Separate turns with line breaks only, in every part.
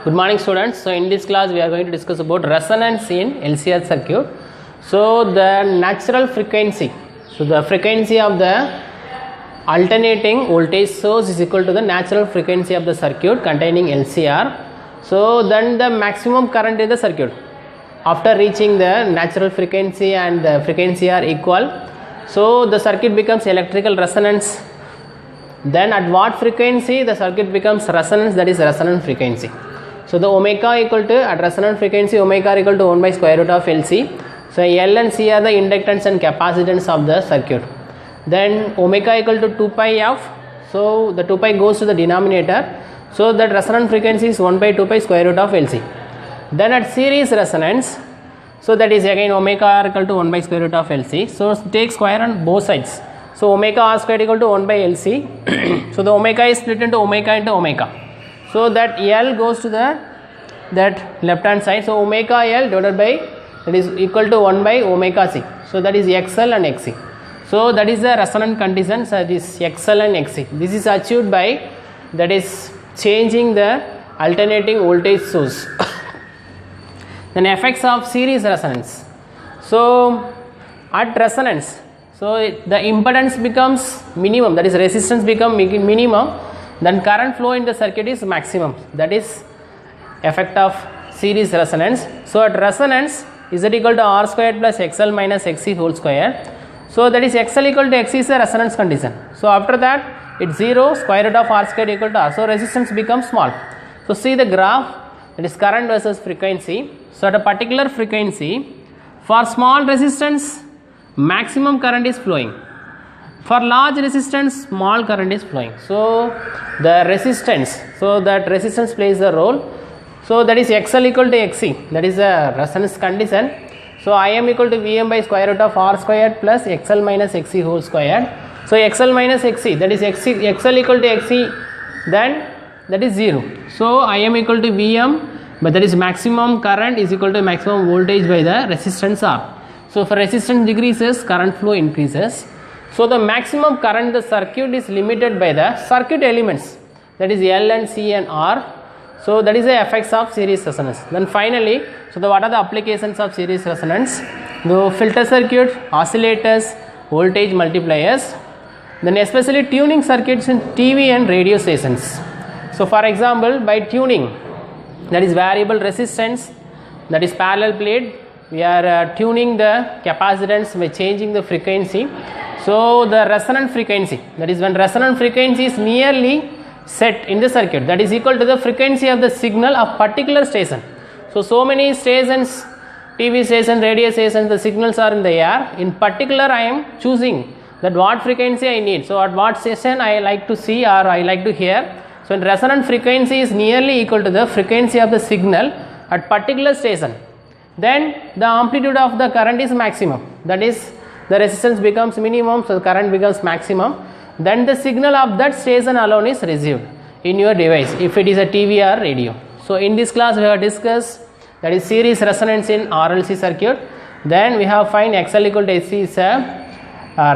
Good morning students. So in this class we are going to discuss about resonance in LCR circuit. So the natural frequency, so the frequency of the alternating voltage source is equal to the natural frequency of the circuit containing LCR. So then the maximum current in the circuit after reaching the natural frequency and the frequency are equal, so the circuit becomes electrical resonance. Then at what frequency the circuit becomes resonance, that is resonant frequency. So the omega equal to, at resonant frequency, omega equal to 1 by square root of LC. So L and C are the inductance and capacitance of the circuit. Then omega equal to 2 pi f, so the 2 pi goes to the denominator, so that resonant frequency is 1 by 2 pi square root of LC. Then at series resonance, so that is again omega r equal to 1 by square root of LC. So take square on both sides. So omega r square equal to 1 by LC. So the omega is split into omega. So that L goes to that left hand side. So omega L divided by, that is equal to 1 by omega C. So that is XL and XC. So that is the resonant condition. So that is XL and XC. This is achieved by, that is changing the alternating voltage source. Then effects of series resonance. So at resonance, so the impedance becomes minimum, that is resistance become minimum, then current flow in the circuit is maximum, that is effect of series resonance. So at resonance Z equal to R squared plus XL minus XC whole square. So that is XL equal to XC is the resonance condition. So after that it's 0, square root of R squared equal to R. So resistance becomes small. So see the graph, that is current versus frequency. So at a particular frequency, for small resistance maximum current is flowing, for large resistance small current is flowing. So the resistance, so that resistance plays a role. So that is XL equal to XC, that is a resonance condition. So Im equal to Vm by square root of R squared plus XL minus XC whole squared. So XL minus XC, that is XL equal to XC, then that is 0. So Im equal to Vm, but that is maximum current is equal to maximum voltage by the resistance R. So for resistance decreases, current flow increases. So the maximum current in the circuit is limited by the circuit elements, that is L and C and R. So that is the effects of series resonance. Then finally, so what are the applications of series resonance? The filter circuit, oscillators, voltage multipliers, then especially tuning circuits in TV and radio stations. So for example, by tuning, that is variable resistance, that is parallel plate, we are tuning the capacitance by changing the frequency. So the resonant frequency, that is when resonant frequency is nearly set in the circuit, that is equal to the frequency of the signal of particular station. So many stations, TV station, radio stations, the signals are in the air. In particular I am choosing that what frequency I need. So at what station I like to see or I like to hear. So when resonant frequency is nearly equal to the frequency of the signal at particular station, then the amplitude of the current is maximum, that is the resistance becomes minimum, so the current becomes maximum. Then the signal of that station alone is received in your device if it is a TV or radio. So in this class we have discussed, that is series resonance in RLC circuit. Then we have find XL equal to SC is a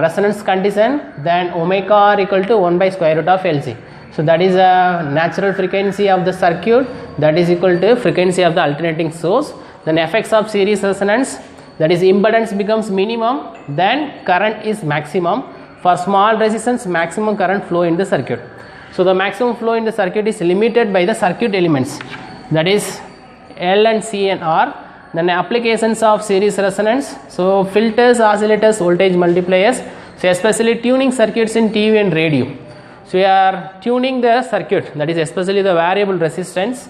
resonance condition. Then omega r equal to 1 by square root of LC. So that is a natural frequency of the circuit, that is equal to frequency of the alternating source. Then effects of series resonance, that is impedance becomes minimum, then current is maximum. For small resistance maximum current flow in the circuit. So the maximum flow in the circuit is limited by the circuit elements, that is L and C and R. Then applications of series resonance, so filters, oscillators, voltage multipliers, so especially tuning circuits in TV and radio. So we are tuning the circuit, that is especially the variable resistance.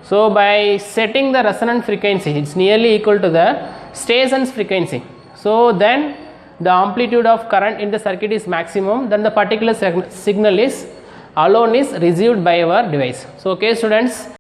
So by setting the resonant frequency, it's nearly equal to the station's frequency. So then the amplitude of current in the circuit is maximum, then the particular signal is alone is received by our device. So okay students.